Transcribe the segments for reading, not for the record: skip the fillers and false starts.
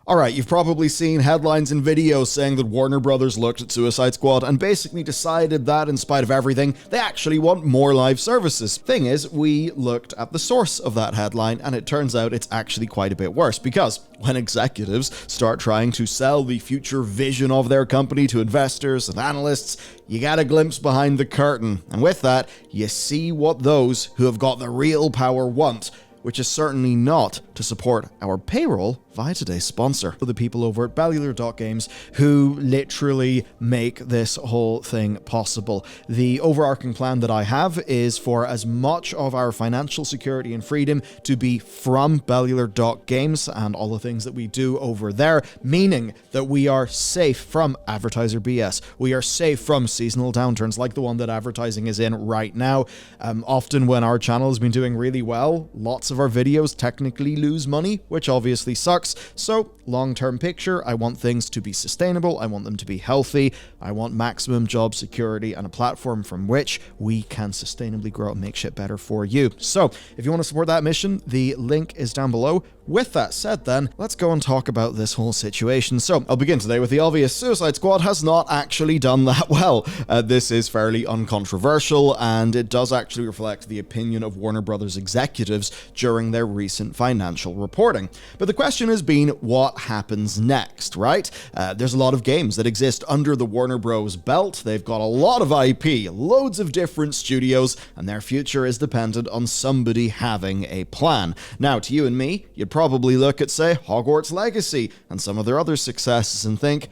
Alright, you've probably seen headlines and videos saying that Warner Brothers looked at Suicide Squad and basically decided that, in spite of everything, they actually want more live services. Thing is, we looked at the source of that headline, and it turns out it's actually quite a bit worse, because when executives start trying to sell the future vision of their company to investors and analysts, you get a glimpse behind the curtain, and with that, you see what those who have got the real power want, which is certainly not to support our payroll via today's sponsor, the people over at Bellular.games, who literally make this whole thing possible. The overarching plan that I have is for as much of our financial security and freedom to be from Bellular.games and all the things that we do over there, meaning that we are safe from advertiser BS. We are safe from seasonal downturns like the one that advertising is in right now. Often when our channel has been doing really well, lots of our videos technically lose money, which obviously sucks. So, long-term picture, I want things to be sustainable, I want them to be healthy, I want maximum job security and a platform from which we can sustainably grow and make shit better for you. So, if you want to support that mission, the link is down below. With that said then, let's go and talk about this whole situation. So, I'll begin today with the obvious. Suicide Squad has not actually done that well. This is fairly uncontroversial, and it does actually reflect the opinion of Warner Brothers executives during their recent financial reporting. But the question has been, what happens next, right? There's a lot of games that exist under the Warner Bros. Belt. They've got a lot of IP, loads of different studios, and their future is dependent on somebody having a plan. Now, to you and me, you'd probably look at, say, Hogwarts Legacy and some of their other successes and think,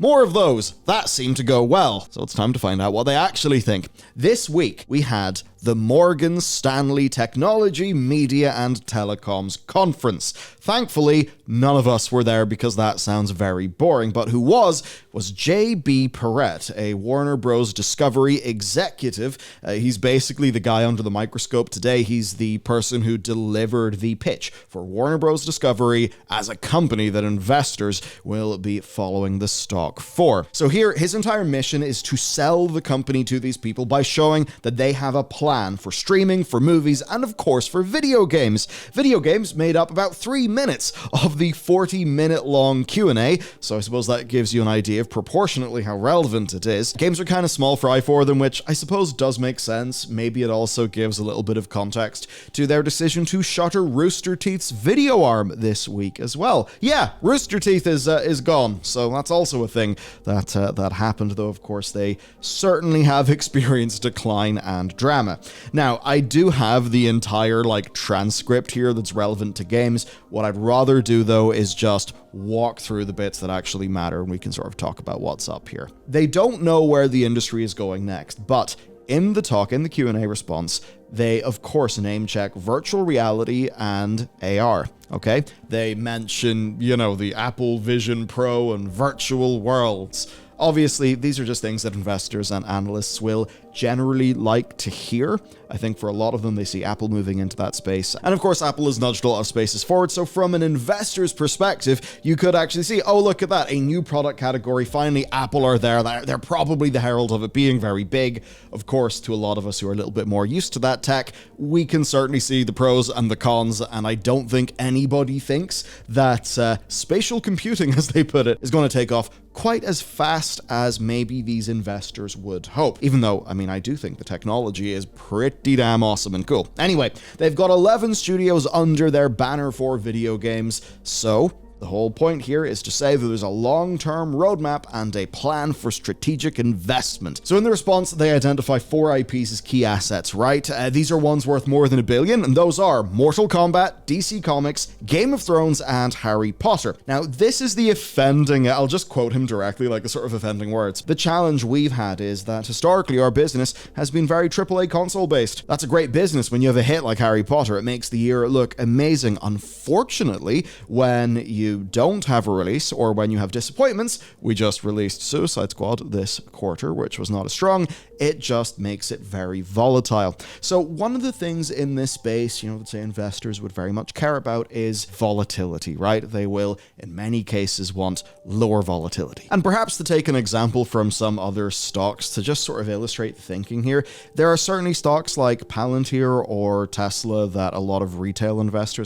more of those. That seemed to go well. So it's time to find out what they actually think. This week, we had the Morgan Stanley Technology, Media and Telecoms Conference. Thankfully, none of us were there because that sounds very boring, but who was J.B. Perrette, a Warner Bros. Discovery executive. He's basically the guy under the microscope today. He's the person who delivered the pitch for Warner Bros. Discovery as a company that investors will be following the stock for. So here, his entire mission is to sell the company to these people by showing that they have a plan for streaming, for movies, and of course for video games. Video games made up about 3 minutes of the 40-minute long Q&A, so I suppose that gives you an idea of proportionately how relevant it is. Games are kind of small fry for them, which I suppose does make sense. Maybe it also gives a little bit of context to their decision to shutter Rooster Teeth's video arm this week as well. Yeah, Rooster Teeth is gone, so that's also a thing that happened, though of course they certainly have experienced decline and drama. Now, I do have the entire transcript here that's relevant to games. What I'd rather do though is just walk through the bits that actually matter, and we can sort of talk about what's up here. They don't know where the industry is going next, but in the Q&A response, they of course name check virtual reality and AR. Okay, they mention, the Apple Vision Pro and virtual worlds. Obviously, these are just things that investors and analysts will generally like to hear. I think for a lot of them, they see Apple moving into that space. And of course, Apple has nudged a lot of spaces forward. So from an investor's perspective, you could actually see, oh, look at that, a new product category. Finally, Apple are there. They're probably the herald of it being very big. Of course, to a lot of us who are a little bit more used to that tech, we can certainly see the pros and the cons. And I don't think anybody thinks that spatial computing, as they put it, is going to take off quite as fast as maybe these investors would hope. Even though, I do think the technology is pretty damn awesome and cool. Anyway, they've got 11 studios under their banner for video games, so the whole point here is to say that there's a long-term roadmap and a plan for strategic investment. So in the response, they identify 4 IPs as key assets, right? These are ones worth more than $1 billion, and those are Mortal Kombat, DC Comics, Game of Thrones, and Harry Potter. Now, this is the offending, I'll just quote him directly, like the sort of offending words. The challenge we've had is that historically our business has been very AAA console-based. That's a great business when you have a hit like Harry Potter. It makes the year look amazing. Unfortunately, when you don't have a release, or when you have disappointments, we just released Suicide Squad this quarter, which was not as strong, it just makes it very volatile. So one of the things in this space, that say investors would very much care about is volatility, right? They will, in many cases, want lower volatility. And perhaps to take an example from some other stocks to just sort of illustrate the thinking here, there are certainly stocks like Palantir or Tesla that a lot of retail investor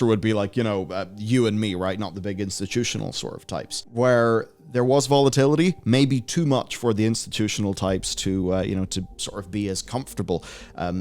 would be like, you and me, right? Not the big institutional sort of types, where there was volatility, maybe too much for the institutional types to, to sort of be as comfortable.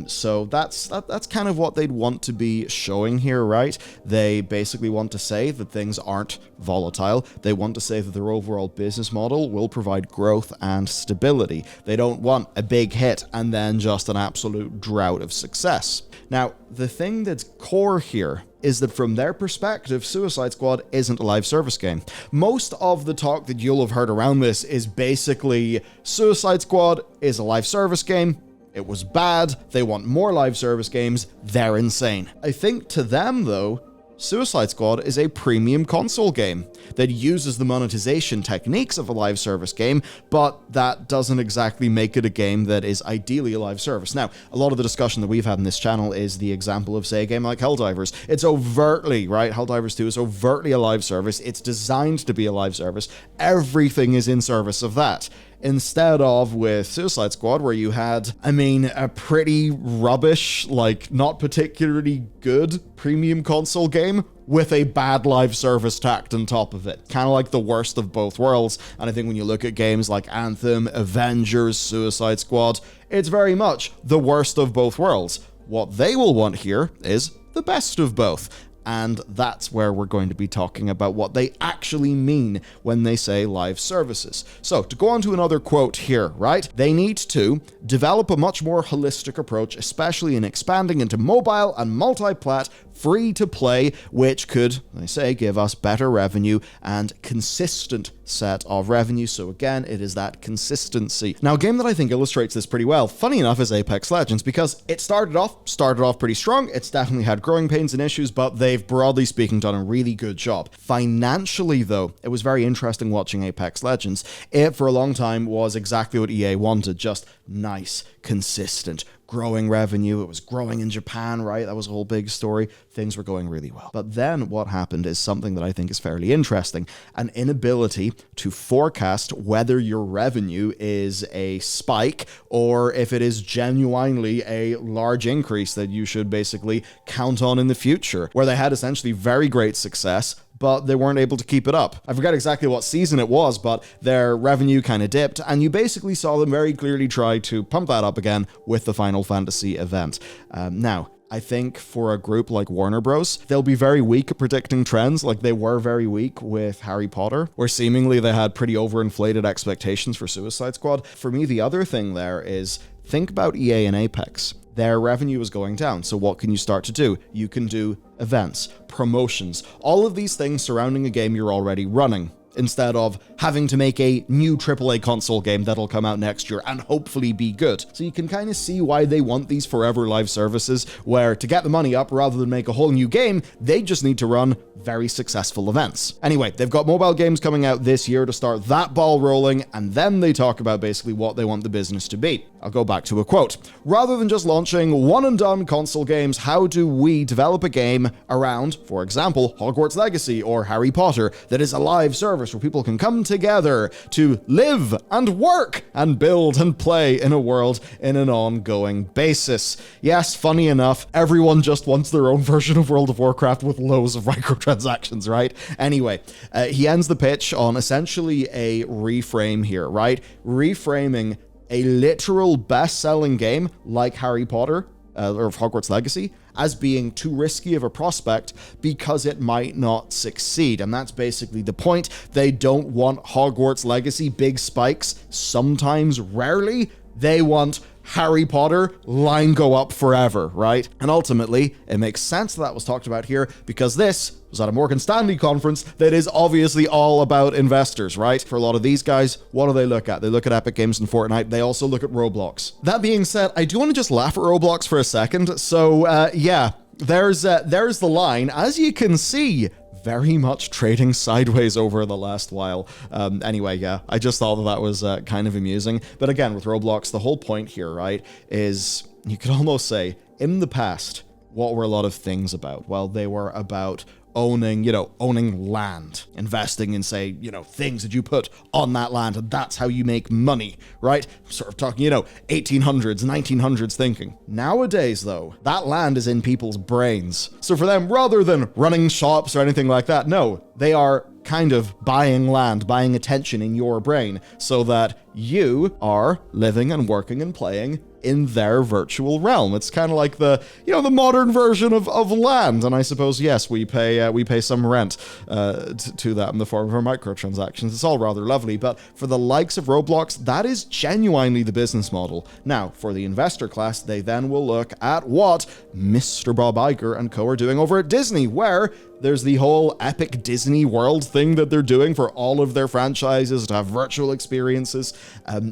So that's kind of what they'd want to be showing here, right? They basically want to say that things aren't volatile. They want to say that their overall business model will provide growth and stability. They don't want a big hit and then just an absolute drought of success. Now, the thing that's core here is that from their perspective, Suicide Squad isn't a live service game. Most of the talk that you'll have heard around this is basically Suicide Squad is a live service game. It was bad. They want more live service games. They're insane. I think to them, though, Suicide Squad is a premium console game that uses the monetization techniques of a live service game, but that doesn't exactly make it a game that is ideally a live service. Now, a lot of the discussion that we've had in this channel is the example of, say, a game like Helldivers. It's overtly, right? Helldivers 2 is overtly a live service. It's designed to be a live service. Everything is in service of that. Instead of with Suicide Squad, where you had, a pretty rubbish, not particularly good premium console game with a bad live service tacked on top of it. Kind of like the worst of both worlds. And I think when you look at games like Anthem, Avengers, Suicide Squad, it's very much the worst of both worlds. What they will want here is the best of both. And that's where we're going to be talking about what they actually mean when they say live services. So, to go on to another quote here, right? They need to develop a much more holistic approach, especially in expanding into mobile and multi-plat free-to-play, which could, they say, give us better revenue and consistent set of revenue. So again, it is that consistency. Now, a game that I think illustrates this pretty well, funny enough, is Apex Legends, because it started off pretty strong. It's definitely had growing pains and issues, but they've, broadly speaking, done a really good job. Financially, though, it was very interesting watching Apex Legends. It, for a long time, was exactly what EA wanted, just nice, consistent, growing revenue. It was growing in Japan, right? That was a whole big story. Things were going really well. But then what happened is something that I think is fairly interesting: an inability to forecast whether your revenue is a spike or if it is genuinely a large increase that you should basically count on in the future, where they had essentially very great success, but they weren't able to keep it up. I forget exactly what season it was, but their revenue kind of dipped, and you basically saw them very clearly try to pump that up again with the Final Fantasy event. Now, I think for a group like Warner Bros., they'll be very weak at predicting trends, like they were very weak with Harry Potter, where seemingly they had pretty overinflated expectations for Suicide Squad. For me, the other thing there is, think about EA and Apex. Their revenue is going down, so what can you start to do? You can do events, promotions, all of these things surrounding a game you're already running, instead of having to make a new AAA console game that'll come out next year and hopefully be good. So you can kind of see why they want these forever live services, where to get the money up, rather than make a whole new game, they just need to run very successful events. Anyway, they've got mobile games coming out this year to start that ball rolling, and then they talk about basically what they want the business to be. I'll go back to a quote. Rather than just launching one-and-done console games, how do we develop a game around, for example, Hogwarts Legacy or Harry Potter, that is a live service where people can come together to live and work and build and play in a world in an ongoing basis? Yes, funny enough, everyone just wants their own version of World of Warcraft with loads of microtransactions, right? Anyway, he ends the pitch on essentially a reframe here, right? Reframing a literal best-selling game like Harry Potter or Hogwarts Legacy as being too risky of a prospect because it might not succeed. And that's basically the point. They don't want Hogwarts Legacy big spikes, sometimes, rarely. They want Harry Potter, line go up forever, right? And ultimately, it makes sense that was talked about here, because this was at a Morgan Stanley conference that is obviously all about investors, right? For a lot of these guys, what do they look at? They look at Epic Games and Fortnite. They also look at Roblox. That being said, I do want to just laugh at Roblox for a second. So, yeah, there's the line. As you can see, very much trading sideways over the last while. Anyway, yeah, I just thought that was kind of amusing. But again, with Roblox, the whole point here, right, is you could almost say, in the past, what were a lot of things about? Well, they were about owning, owning land, investing in, say, things that you put on that land, and that's how you make money, right? Sort of talking, 1800s, 1900s thinking. Nowadays, though, that land is in people's brains. So for them, rather than running shops or anything like that, no, they are kind of buying land, buying attention in your brain so that you are living and working and playing in their virtual realm. It's kind of like the modern version of land. And I suppose, yes, we pay some rent to that in the form of our microtransactions. It's all rather lovely. But for the likes of Roblox, that is genuinely the business model. Now, for the investor class, they then will look at what Mr. Bob Iger and co are doing over at Disney, where there's the whole epic Disney World thing that they're doing for all of their franchises to have virtual experiences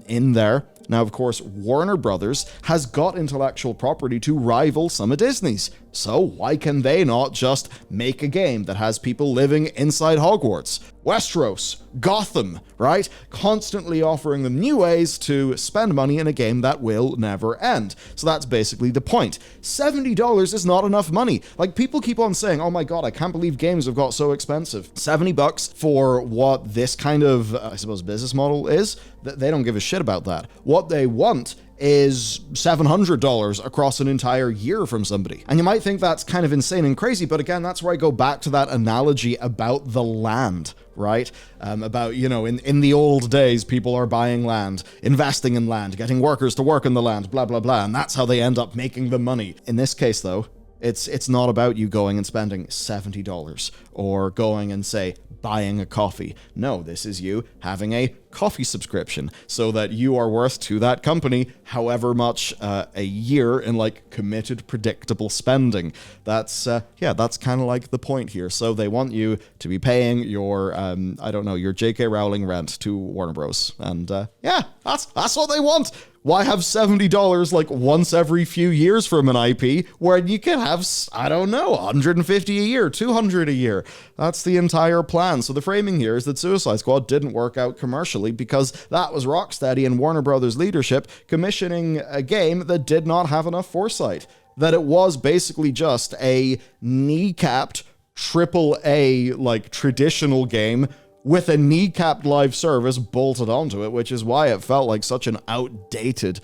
in there. Now, of course, Warner Brothers has got intellectual property to rival some of Disney's. So why can they not just make a game that has people living inside Hogwarts, Westeros, Gotham, right? Constantly offering them new ways to spend money in a game that will never end. So that's basically the point. $70 is not enough money. Like, people keep on saying, oh my god, I can't believe games have got so expensive. $70 for what this kind of, I suppose, business model is, they don't give a shit about that. What they want is $700 across an entire year from somebody. And you might think that's kind of insane and crazy, but again, that's where I go back to that analogy about the land, right? About, in the old days, people are buying land, investing in land, getting workers to work in the land, blah, blah, blah, and that's how they end up making the money. In this case, though, it's not about you going and spending $70 or going and, say, buying a coffee. No, this is you having a coffee subscription so that you are worth to that company however much a year in like committed predictable spending. That's kind of like the point here. So they want you to be paying your your J.K. Rowling rent to Warner Bros. And that's what they want. Why have $70 like once every few years from an IP where you can have, $150 a year, $200 a year? That's the entire plan. So the framing here is that Suicide Squad didn't work out commercially because that was Rocksteady and Warner Brothers leadership commissioning a game that did not have enough foresight. That it was basically just a kneecapped AAA like traditional game with a kneecapped live service bolted onto it, which is why it felt like such an outdated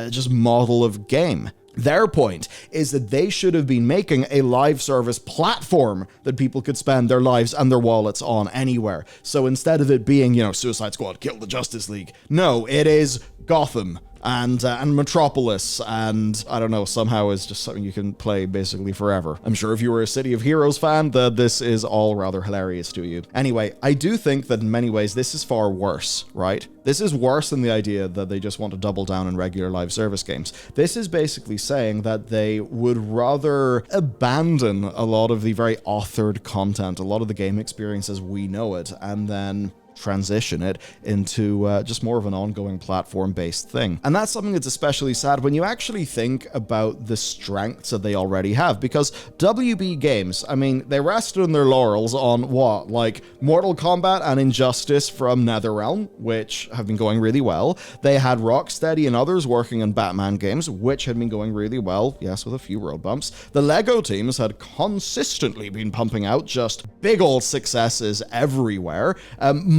just model of game. Their point is that they should have been making a live service platform that people could spend their lives and their wallets on anywhere. So instead of it being, Suicide Squad, kill the Justice League, no, it is Gotham and Metropolis, and somehow is just something you can play basically forever. I'm sure if you were a City of Heroes fan, that this is all rather hilarious to you. Anyway, I do think that in many ways this is far worse, right? This is worse than the idea that they just want to double down on regular live service games. This is basically saying that they would rather abandon a lot of the very authored content, a lot of the game experience as we know it, and then transition it into just more of an ongoing platform-based thing. And that's something that's especially sad when you actually think about the strengths that they already have, because WB Games, they rested on their laurels on what? Like Mortal Kombat and Injustice from NetherRealm, which have been going really well. They had Rocksteady and others working on Batman games, which had been going really well, yes, with a few road bumps. The LEGO teams had consistently been pumping out just big old successes everywhere.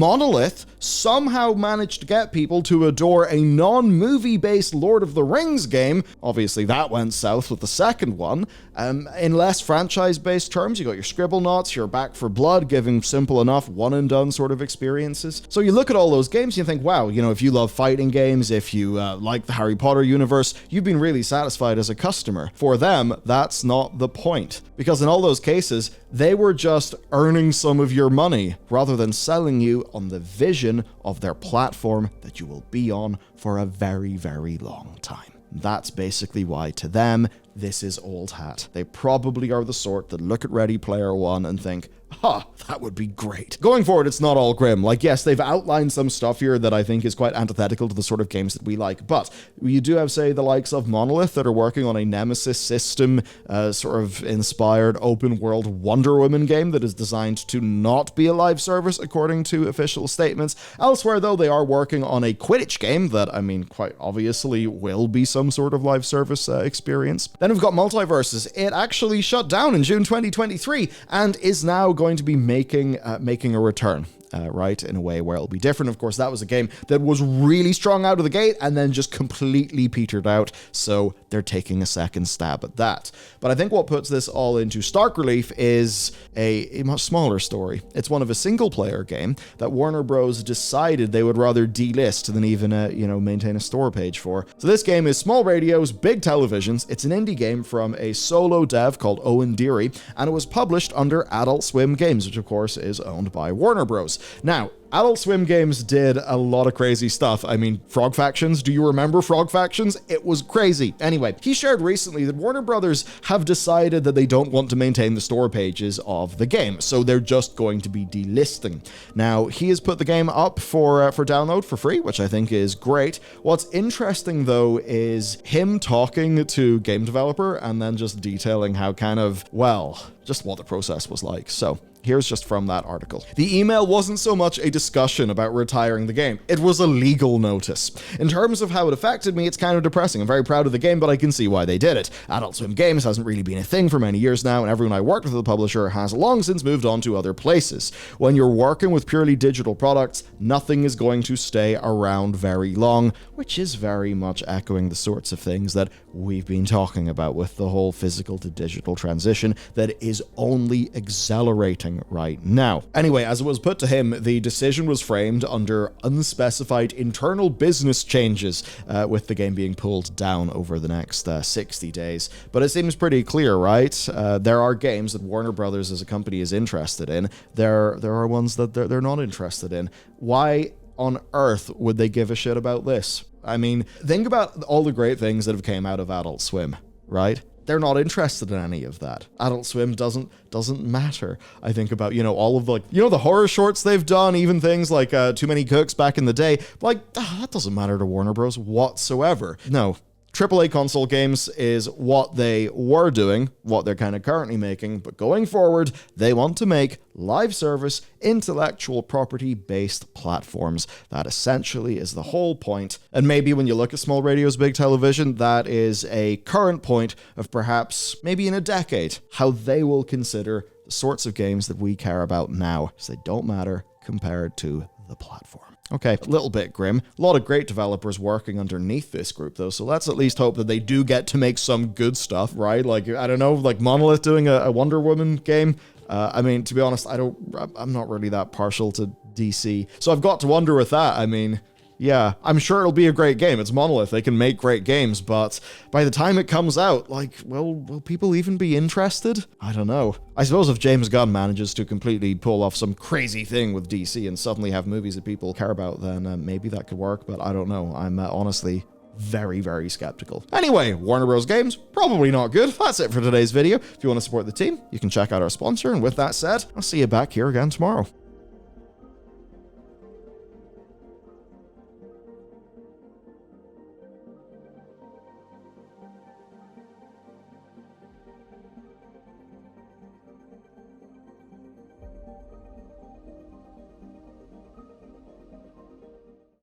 Monolith somehow managed to get people to adore a non-movie-based Lord of the Rings game. Obviously, that went south with the second one. In less franchise-based terms, you got your Scribblenauts, your Back for Blood, giving simple enough one-and-done sort of experiences. So you look at all those games, and you think, wow, if you love fighting games, if you like the Harry Potter universe, you've been really satisfied as a customer. For them, that's not the point. Because in all those cases, they were just earning some of your money rather than selling you on the vision of their platform that you will be on for a very, very long time. That's basically why, to them, this is old hat. They probably are the sort that look at Ready Player One and think, that would be great. Going forward, it's not all grim. Like, yes, they've outlined some stuff here that I think is quite antithetical to the sort of games that we like, but you do have, say, the likes of Monolith that are working on a Nemesis system, sort of inspired open-world Wonder Woman game that is designed to not be a live service, according to official statements. Elsewhere, though, they are working on a Quidditch game that, quite obviously will be some sort of live service experience. Then Then we've got Multiverses. It actually shut down in June 2023 and is now going to be making a return. Right, in a way where it'll be different. Of course, that was a game that was really strong out of the gate and then just completely petered out, so they're taking a second stab at that. But I think what puts this all into stark relief is a much smaller story. It's one of a single-player game that Warner Bros. Decided they would rather delist than even, maintain a store page for. So this game is small radios, big televisions. It's an indie game from a solo dev called Owen Deary, and it was published under Adult Swim Games, which of course is owned by Warner Bros. Now, Adult Swim Games did a lot of crazy stuff. I mean, Frog Factions, do you remember Frog Factions? It was crazy. Anyway, he shared recently that Warner Brothers have decided that they don't want to maintain the store pages of the game, so they're just going to be delisting. Now, he has put the game up for download for free, which I think is great. What's interesting, though, is him talking to game developer and then just detailing how just what the process was like. So here's just from that article. The email wasn't so much a discussion about retiring the game. It was a legal notice. In terms of how it affected me, it's kind of depressing. I'm very proud of the game, but I can see why they did it. Adult Swim Games hasn't really been a thing for many years now, and everyone I worked with at the publisher has long since moved on to other places. When you're working with purely digital products, nothing is going to stay around very long, which is very much echoing the sorts of things that we've been talking about with the whole physical to digital transition that is only accelerating right now. Anyway, as it was put to him, the decision was framed under unspecified internal business changes, with the game being pulled down over the next 60 days. But it seems pretty clear, right? There are games that Warner Brothers as a company is interested in. There are ones that they're not interested in. Why on earth would they give a shit about this? I mean, think about all the great things that have came out of Adult Swim, right? They're not interested in any of that. Adult Swim doesn't matter. I think about, all of the horror shorts they've done, even things like Too Many Cooks back in the day. That doesn't matter to Warner Bros. Whatsoever. No. AAA console games is what they were doing, what they're kind of currently making, but going forward, they want to make live service, intellectual property-based platforms. That essentially is the whole point. And maybe when you look at small radios, big television, that is a current point of perhaps, maybe in a decade, how they will consider the sorts of games that we care about now, because they don't matter compared to the platform. Okay, a little bit grim. A lot of great developers working underneath this group, though, so let's at least hope that they do get to make some good stuff, right? Like, I don't know, like Monolith doing a Wonder Woman game. I mean, to be honest, I'm not really that partial to DC, so I've got to wonder with that. I mean, yeah, I'm sure it'll be a great game. It's Monolith. They can make great games, but by the time it comes out, will people even be interested? I don't know. I suppose if James Gunn manages to completely pull off some crazy thing with DC and suddenly have movies that people care about, then maybe that could work, but I don't know. I'm honestly very, very skeptical. Anyway, Warner Bros. Games, probably not good. That's it for today's video. If you want to support the team, you can check out our sponsor, and with that said, I'll see you back here again tomorrow.